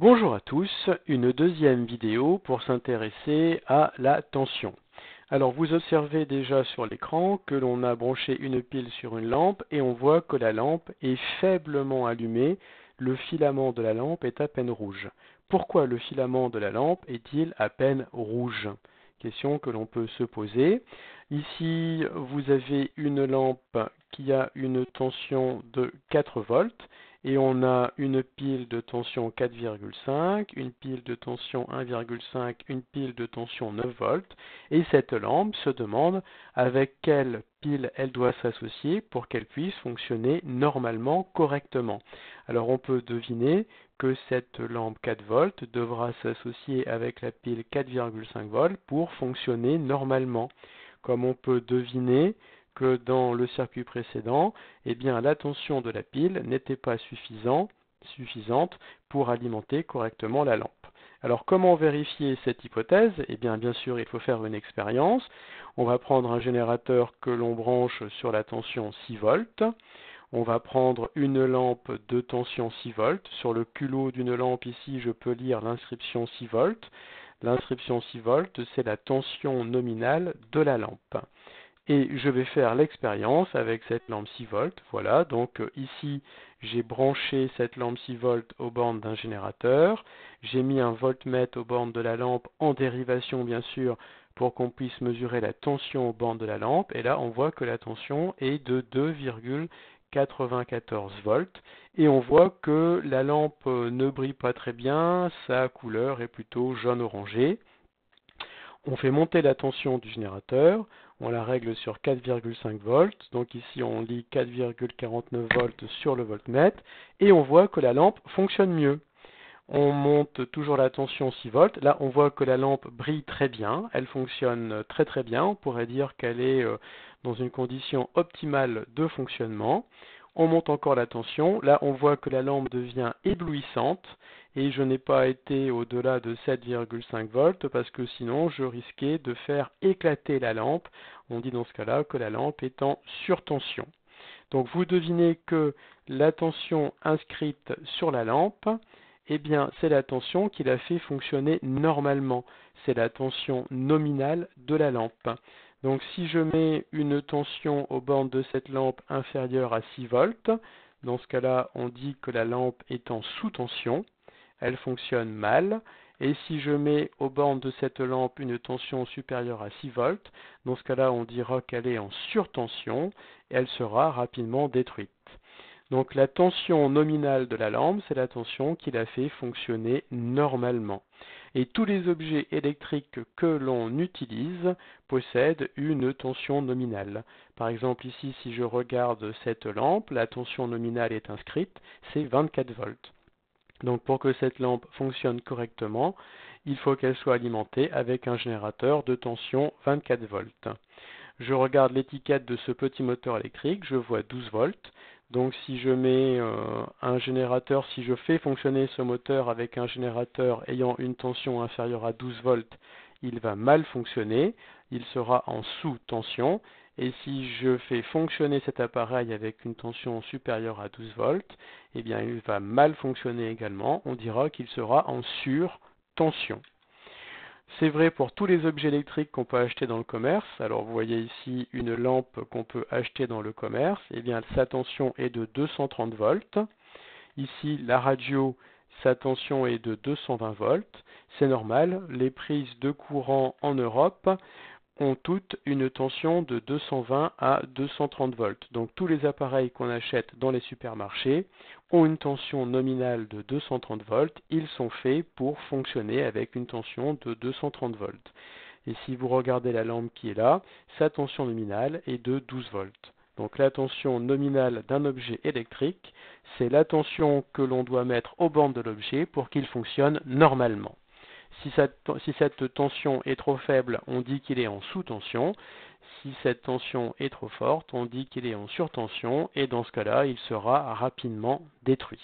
Bonjour à tous, une deuxième vidéo pour s'intéresser à la tension. Alors vous observez déjà sur l'écran que l'on a branché une pile sur une lampe et on voit que la lampe est faiblement allumée, le filament de la lampe est à peine rouge. Pourquoi le filament de la lampe est-il à peine rouge? Question que l'on peut se poser. Ici, vous avez une lampe qui a une tension de 4 volts et on a une pile de tension 4,5, une pile de tension 1,5, une pile de tension 9 volts et cette lampe se demande avec quelle pile elle doit s'associer pour qu'elle puisse fonctionner normalement correctement. Alors on peut deviner que cette lampe 4 volts devra s'associer avec la pile 4,5 volts pour fonctionner normalement. Comme on peut deviner que dans le circuit précédent, eh bien, la tension de la pile n'était pas suffisante pour alimenter correctement la lampe. Alors comment vérifier cette hypothèse? Eh bien sûr, il faut faire une expérience. On va prendre un générateur que l'on branche sur la tension 6 volts. On va prendre une lampe de tension 6 volts. Sur le culot d'une lampe ici, je peux lire l'inscription 6 volts. L'inscription 6 volts, c'est la tension nominale de la lampe. Et je vais faire l'expérience avec cette lampe 6 volts. Voilà, donc ici, j'ai branché cette lampe 6 volts aux bornes d'un générateur. J'ai mis un voltmètre aux bornes de la lampe en dérivation, bien sûr, pour qu'on puisse mesurer la tension aux bornes de la lampe. Et là, on voit que la tension est de 2,94 volts. Et on voit que la lampe ne brille pas très bien, sa couleur est plutôt jaune-orangé. On fait monter la tension du générateur, on la règle sur 4,5 volts, donc ici on lit 4,49 volts sur le voltmètre, et on voit que la lampe fonctionne mieux. On monte toujours la tension 6 volts, là on voit que la lampe brille très bien, elle fonctionne très très bien, on pourrait dire qu'elle est dans une condition optimale de fonctionnement. On monte encore la tension, là on voit que la lampe devient éblouissante, et je n'ai pas été au-delà de 7,5 volts parce que sinon je risquais de faire éclater la lampe. On dit dans ce cas-là que la lampe est en surtension. Donc vous devinez que la tension inscrite sur la lampe, eh bien c'est la tension qui la fait fonctionner normalement. C'est la tension nominale de la lampe. Donc si je mets une tension aux bornes de cette lampe inférieure à 6 volts, dans ce cas-là on dit que la lampe est en sous-tension, elle fonctionne mal. Et si je mets aux bornes de cette lampe une tension supérieure à 6 volts, dans ce cas-là, on dira qu'elle est en surtension et elle sera rapidement détruite. Donc la tension nominale de la lampe, c'est la tension qui la fait fonctionner normalement. Et tous les objets électriques que l'on utilise possèdent une tension nominale. Par exemple ici, si je regarde cette lampe, la tension nominale est inscrite, c'est 24 volts. Donc pour que cette lampe fonctionne correctement, il faut qu'elle soit alimentée avec un générateur de tension 24 volts. Je regarde l'étiquette de ce petit moteur électrique, je vois 12 volts. Donc si je mets un générateur, si je fais fonctionner ce moteur avec un générateur ayant une tension inférieure à 12 volts, il va mal fonctionner, il sera en sous-tension. Et si je fais fonctionner cet appareil avec une tension supérieure à 12 volts, eh bien il va mal fonctionner également, on dira qu'il sera en surtension. C'est vrai pour tous les objets électriques qu'on peut acheter dans le commerce. Alors vous voyez ici une lampe qu'on peut acheter dans le commerce. Eh bien sa tension est de 230 volts. Ici la radio, sa tension est de 220 volts. C'est normal, les prises de courant en Europe ont toutes une tension de 220 à 230 volts. Donc tous les appareils qu'on achète dans les supermarchés ont une tension nominale de 230 volts. Ils sont faits pour fonctionner avec une tension de 230 volts. Et si vous regardez la lampe qui est là, sa tension nominale est de 12 volts. Donc la tension nominale d'un objet électrique, c'est la tension que l'on doit mettre aux bornes de l'objet pour qu'il fonctionne normalement. Si cette tension est trop faible, on dit qu'il est en sous-tension. Si cette tension est trop forte, on dit qu'il est en surtension et dans ce cas-là, il sera rapidement détruit.